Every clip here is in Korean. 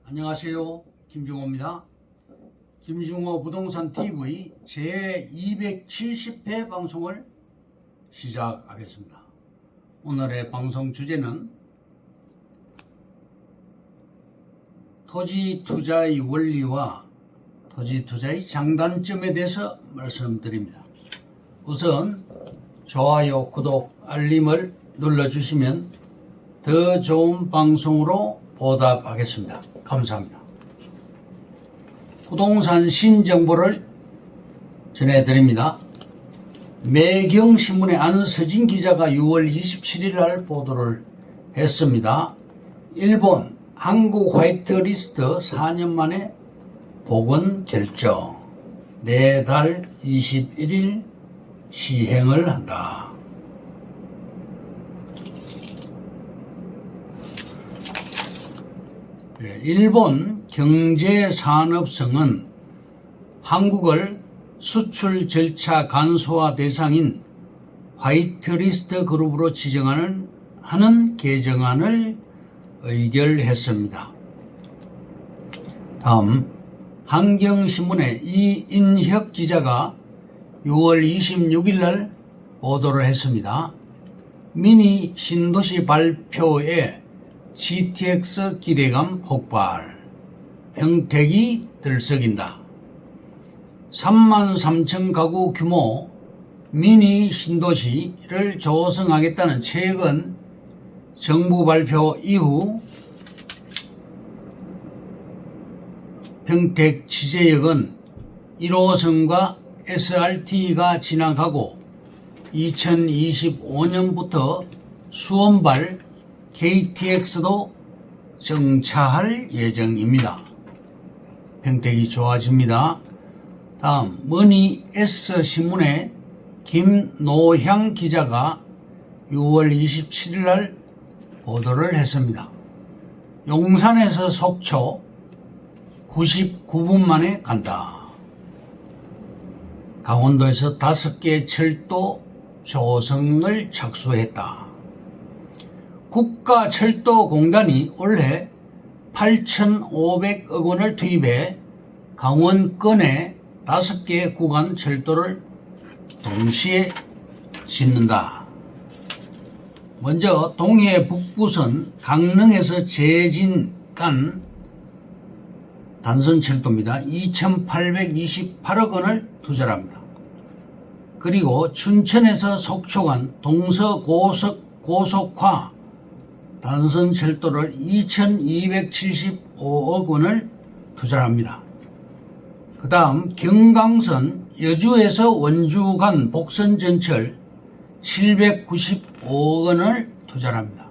안녕하세요. 김중호입니다. 김중호 부동산 TV 제270회 방송을 시작하겠습니다. 오늘의 방송 주제는 토지 투자의 원리와 토지 투자의 장단점에 대해서 말씀드립니다. 우선 좋아요, 구독, 알림을 눌러주시면 더 좋은 방송으로 보답하겠습니다. 감사합니다. 부동산 신정보를 전해드립니다. 매경신문의 안서진 기자가 6월 27일 날 보도를 했습니다. 일본 한국 화이트리스트 4년 만에 복원 결정, 내달 21일 시행을 한다. 일본 경제산업성은 한국을 수출 절차 간소화 대상인 화이트리스트 그룹으로 지정하는 개정안을 의결했습니다. 다음 한경신문의 이인혁 기자가 6월 26일 날 보도를 했습니다. 미니 신도시 발표에 GTX 기대감 폭발, 평택이 들썩인다. 33,000 가구 규모 미니 신도시를 조성하겠다는 최근 정부 발표 이후 평택 지제역은 1호선과 SRT가 지나가고 2025년부터 수원발 KTX도 정차할 예정입니다. 평택이 좋아집니다. 다음 머니 S신문의 김노향 기자가 6월 27일 날 보도를 했습니다. 용산에서 속초 99분 만에 간다. 강원도에서 5개 철도 조성을 착수했다. 국가철도공단이 올해 8,500억 원을 투입해 강원권에 5개 구간 철도를 동시에 짓는다. 먼저 동해 북부선 강릉에서 제진 간 단선철도입니다. 2,828억 원을 투자합니다. 그리고 춘천에서 속초 간 동서고속화 단선철도를 2,275억 원을 투자합니다. 그 다음 경강선 여주에서 원주 간 복선전철 795억 원을 투자합니다.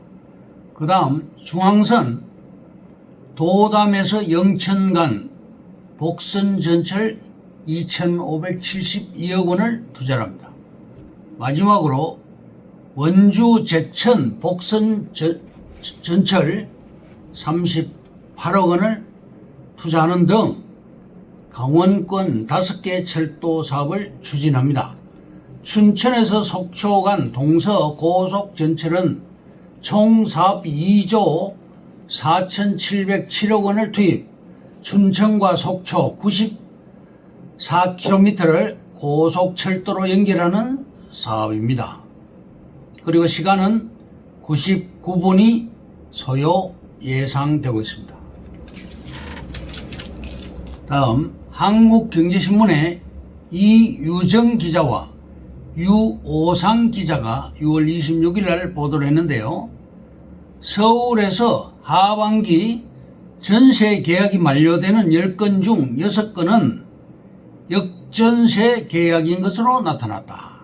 그 다음 중앙선 도담에서 영천 간 복선전철 2,572억 원을 투자합니다. 마지막으로 원주 제천 복선 전철 38억 원을 투자하는 등 강원권 5개 철도 사업을 추진합니다. 춘천에서 속초 간 동서고속전철은 총 사업 2조 4,707억 원을 투입, 춘천과 속초 94km를 고속철도로 연결하는 사업입니다. 그리고 시간은 99분이 소요 예상되고 있습니다. 다음 한국경제신문의 이유정 기자와 유오상 기자가 6월 26일 날 보도를 했는데요. 서울에서 하반기 전세 계약이 만료되는 10건 중 6건은 역전세 계약인 것으로 나타났다.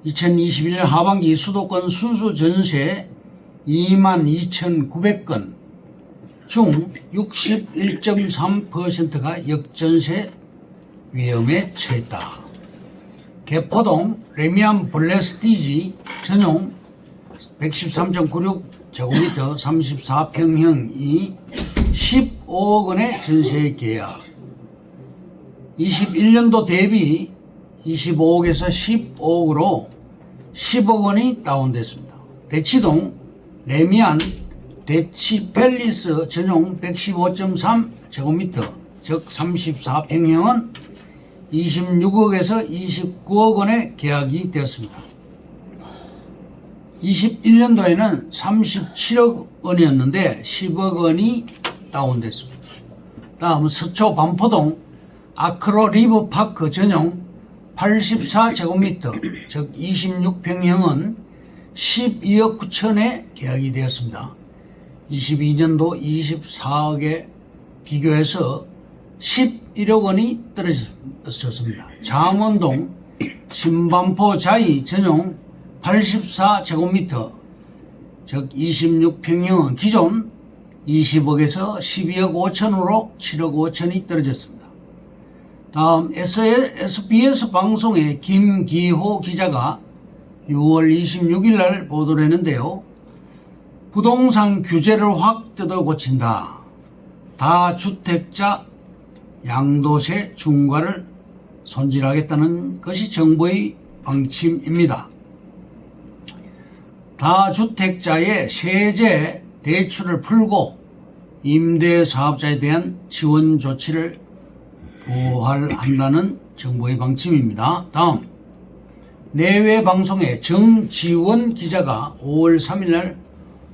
2021년 하반기 수도권 순수 전세 22,900건 중 61.3%가 역전세 위험에 처했다. 개포동 레미안 블레스티지 전용 113.96제곱미터 34평형이 15억 원의 전세 계약, 21년도 대비 25억에서 15억으로 10억 원이 다운됐습니다. 대치동 레미안 대치팰리스 전용 115.3제곱미터 즉 34평형은 26억에서 29억 원에 계약이 되었습니다. 21년도에는 37억 원이었는데 10억 원이 다운됐습니다. 다음 서초 반포동 아크로 리버파크 전용 84제곱미터 즉 26평형은 12억 9천에 계약이 되었습니다. 22년도 24억에 비교해서 11억 원이 떨어졌습니다. 장원동 신반포 자이 전용 84제곱미터 즉 26평형은 기존 20억에서 12억 5천으로 7억 5천이 떨어졌습니다. 다음 SBS 방송의 김기호 기자가 6월 26일 날 보도를 했는데요. 부동산 규제를 확 뜯어 고친다. 다주택자 양도세 중과를 손질하겠다는 것이 정부의 방침입니다. 다주택자의 세제 대출을 풀고 임대사업자에 대한 지원 조치를 부활한다는 정부의 방침입니다. 다음 내외 방송의 정지원 기자가 5월 3일 날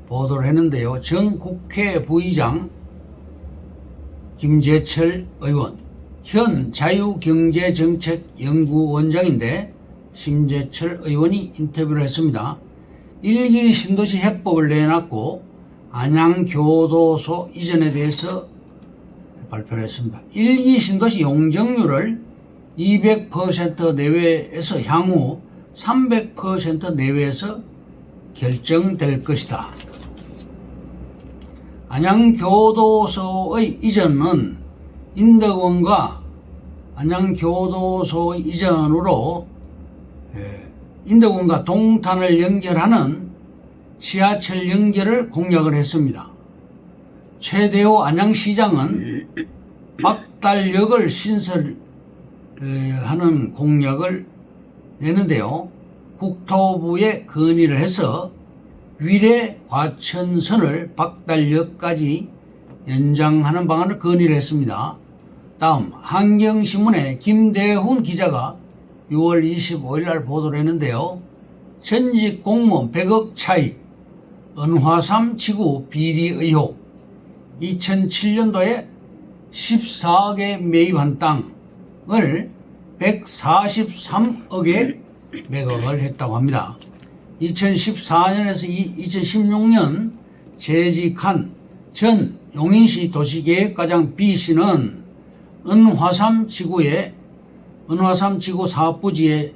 보도를 했는데요. 전 국회 부의장 김재철 의원, 현 자유경제정책연구원장인데 심재철 의원이 인터뷰를 했습니다. 1기 신도시 해법을 내놨고 안양교도소 이전에 대해서 발표를 했습니다. 1기 신도시 용적률을 200% 내외에서 향후 300% 내외에서 결정될 것이다. 안양교도소의 이전은 인덕원과 안양교도소의 이전으로 인덕원과 동탄을 연결하는 지하철 연결을 공약을 했습니다. 최대호 안양시장은 박달역을 신설하는 공약을 내는데요. 국토부에 건의를 해서 위례 과천선을 박달역까지 연장하는 방안을 건의를 했습니다. 다음 한경신문의 김대훈 기자가 6월 25일 날 보도를 했는데요. 전직 공무원 100억 차익, 은화삼 지구 비리 의혹, 2007년도에 14억에 매입한 땅을 143억에 매각을 했다고 합니다. 2014년에서 2016년 재직한 전 용인시 도시계획과장 B씨는 은화삼 지구 사업부지에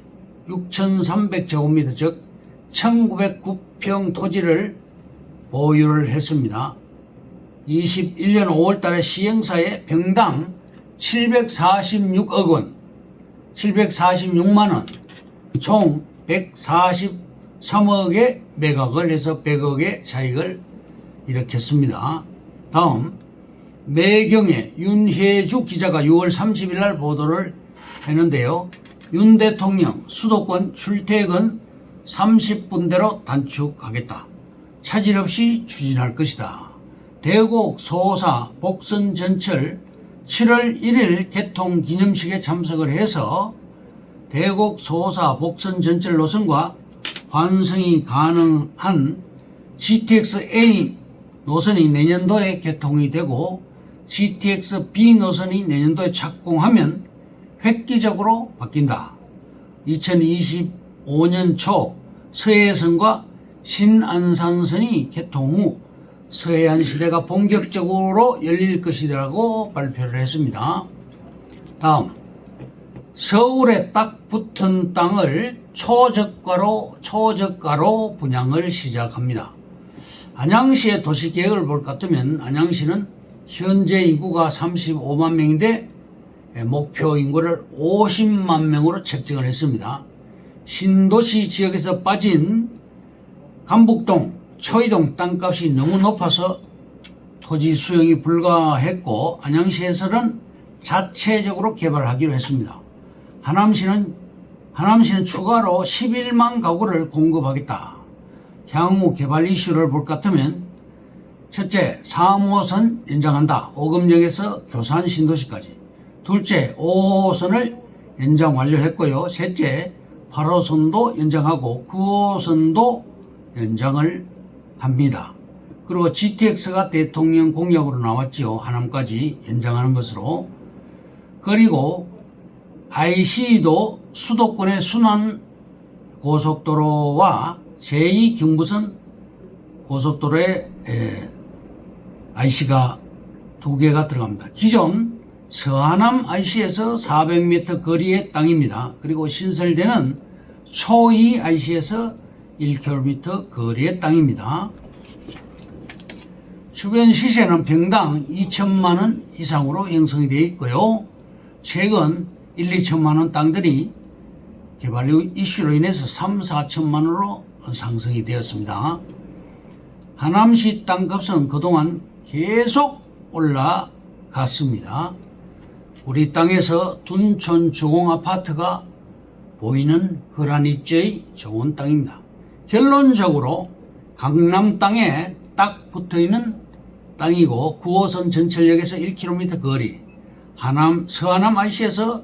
6,300제곱미터 즉 1,909평 토지를 보유를 했습니다. 21년 5월달에 시행사에 평당 746억 원, 746만 원, 총 143억에 매각을 해서 100억의 차익을 일으켰습니다. 다음 매경의 윤혜주 기자가 6월 30일 날 보도를 했는데요. 윤 대통령 수도권 출퇴근 30분대로 단축하겠다. 차질 없이 추진할 것이다. 대곡 소사 복선 전철 7월 1일 개통 기념식에 참석을 해서 대곡 소사 복선 전철 노선과 환승이 가능한 GTX-A 노선이 내년도에 개통이 되고 GTX-B 노선이 내년도에 착공하면 획기적으로 바뀐다. 2025년 초 서해선과 신안산선이 개통 후 서해안 시대가 본격적으로 열릴 것이라고 발표를 했습니다. 다음 서울에 딱 붙은 땅을 초저가로 분양을 시작합니다. 안양시의 도시계획을 볼 것 같으면 안양시는 현재 인구가 35만 명인데 목표 인구를 50만 명으로 책정을 했습니다. 신도시 지역에서 빠진 감북동, 초이동 땅값이 너무 높아서 토지 수용이 불가했고 안양시에서는 자체적으로 개발하기로 했습니다. 하남시는 추가로 11만 가구를 공급하겠다. 향후 개발 이슈를 볼 것 같으면 첫째, 3호선 연장한다. 오금역에서 교산 신도시까지. 둘째, 5호선을 연장 완료했고요. 셋째, 8호선도 연장하고 9호선도 연장을 합니다. 그리고 GTX가 대통령 공약으로 나왔지요. 하남까지 연장하는 것으로. 그리고 IC도 수도권의 순환 고속도로와 제2 경부선 고속도로에 IC가 2개가 들어갑니다. 기존 서하남 IC에서 400m 거리의 땅입니다. 그리고 신설되는 초2 IC에서 1km 거리의 땅입니다. 주변 시세는 평당 2천만 원 이상으로 형성이 되어 있고요. 최근 1, 2천만 원 땅들이 개발 이슈로 인해서 3, 4천만 원으로 상승이 되었습니다. 하남시 땅값은 그동안 계속 올라갔습니다. 우리 땅에서 둔촌 주공 아파트가 보이는 그런 입지의 좋은 땅입니다. 결론적으로 강남 땅에 딱 붙어있는 땅이고 9호선 전철역에서 1km 거리, 서하남 IC에서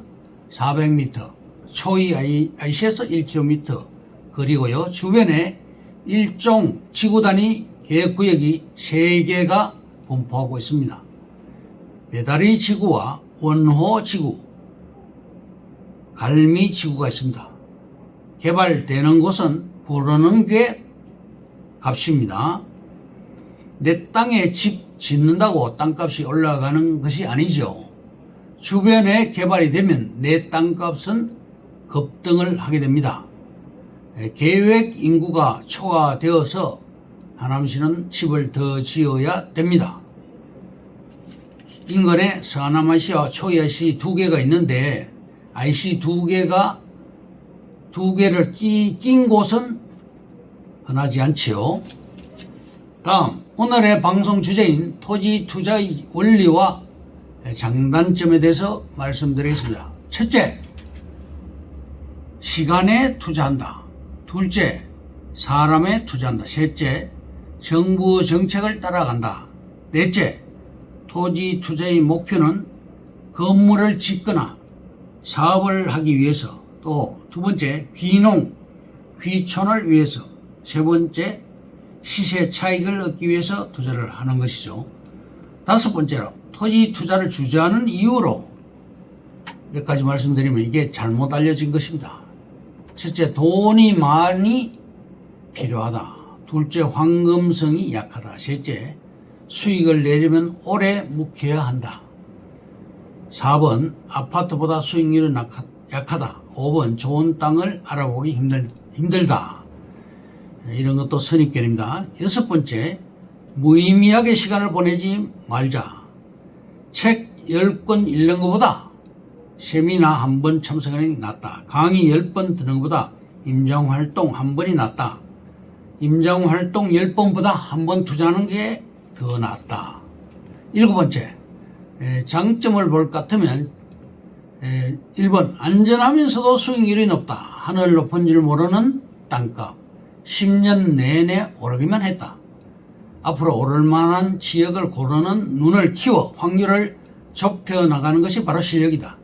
400m, 초2 IC에서 1km 거리고요. 주변에 일종 지구단위 계획구역이 3개가 분포하고 있습니다. 배다리 지구와 원호 지구, 갈미 지구가 있습니다. 개발되는 곳은 부르는 게 값입니다. 내 땅에 집 짓는다고 땅값이 올라가는 것이 아니죠. 주변에 개발이 되면 내 땅값은 급등을 하게 됩니다. 계획 인구가 초과되어서 하남시는 집을 더 지어야 됩니다. 인근에 서하남 IC와 초2 IC 2개가 있는데 IC 2개를 낀 곳은 흔하지 않지요. 다음, 오늘의 방송 주제인 토지 투자의 원리와 장단점에 대해서 말씀드리겠습니다. 첫째, 시간에 투자한다. 둘째, 사람에 투자한다. 셋째, 정부 정책을 따라간다. 넷째, 토지 투자의 목표는 건물을 짓거나 사업을 하기 위해서, 또 두 번째, 귀촌을 위해서, 세 번째, 시세 차익을 얻기 위해서 투자를 하는 것이죠. 다섯 번째로, 토지 투자를 주저하는 이유로 몇 가지 말씀드리면 이게 잘못 알려진 것입니다. 첫째, 돈이 많이 필요하다. 둘째, 황금성이 약하다. 셋째, 수익을 내려면 오래 묵혀야 한다. 4번, 아파트보다 수익률은 약하다. 5번, 좋은 땅을 알아보기 힘들다. 이런 것도 선입견입니다. 여섯 번째, 무의미하게 시간을 보내지 말자. 책 10권 읽는 것보다 세미나 한 번 참석하는 게 낫다. 강의 10번 듣는 것보다 임장활동 한 번이 낫다. 임장활동 10번보다 한 번 투자하는 게 더 낫다. 일곱 번째, 장점을 볼 것 같으면 1번, 안전하면서도 수익률이 높다. 하늘 높은 줄 모르는 땅값. 10년 내내 오르기만 했다. 앞으로 오를 만한 지역을 고르는 눈을 키워 확률을 좁혀나가는 것이 바로 실력이다.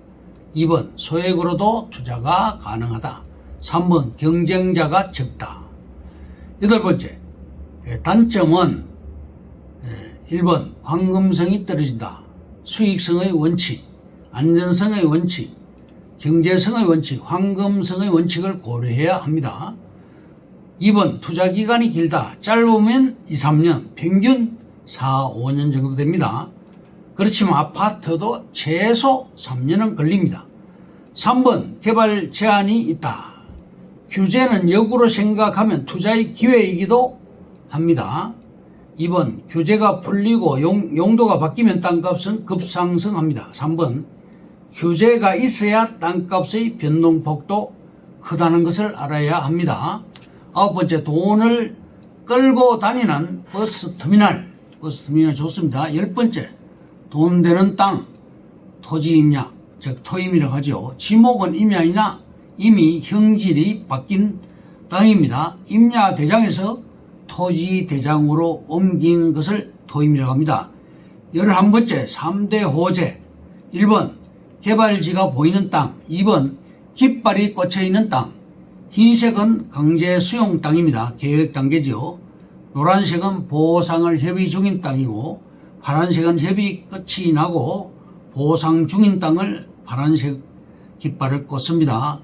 2번, 소액으로도 투자가 가능하다. 3번, 경쟁자가 적다. 여덟 번째, 단점은 1번, 황금성이 떨어진다. 수익성의 원칙, 안전성의 원칙, 경제성의 원칙, 황금성의 원칙을 고려해야 합니다. 2번, 투자기간이 길다. 짧으면 2, 3년, 평균 4, 5년 정도 됩니다. 그렇지만 아파트도 최소 3년은 걸립니다. 3번, 개발 제한이 있다. 규제는 역으로 생각하면 투자의 기회이기도 합니다. 2번, 규제가 풀리고 용도가 바뀌면 땅값은 급상승합니다. 3번, 규제가 있어야 땅값의 변동폭도 크다는 것을 알아야 합니다. 아홉 번째, 돈을 끌고 다니는 버스터미널 좋습니다. 열 번째, 돈 되는 땅, 토지 임야, 즉 토임이라고 하죠. 지목은 임야이나 이미 형질이 바뀐 땅입니다. 임야 대장에서 토지 대장으로 옮긴 것을 토임이라고 합니다. 11번째 3대 호재. 1번 개발지가 보이는 땅, 2번 깃발이 꽂혀있는 땅. 흰색은 강제 수용 땅입니다. 계획 단계죠. 노란색은 보상을 협의 중인 땅이고 파란색은 협의 끝이 나고 보상 중인 땅을 파란색 깃발을 꽂습니다.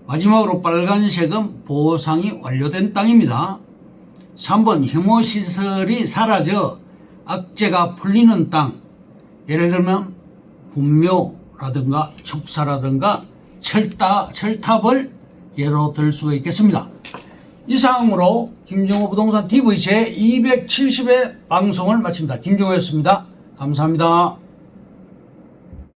마지막으로 빨간색은 보상이 완료된 땅입니다. 3번 혐오시설이 사라져 악재가 풀리는 땅, 예를 들면 분묘라든가 축사라든가 철탑을 예로 들 수가 있겠습니다. 이상으로 김정호 부동산 TV 제 270회 방송을 마칩니다. 김정호였습니다. 감사합니다.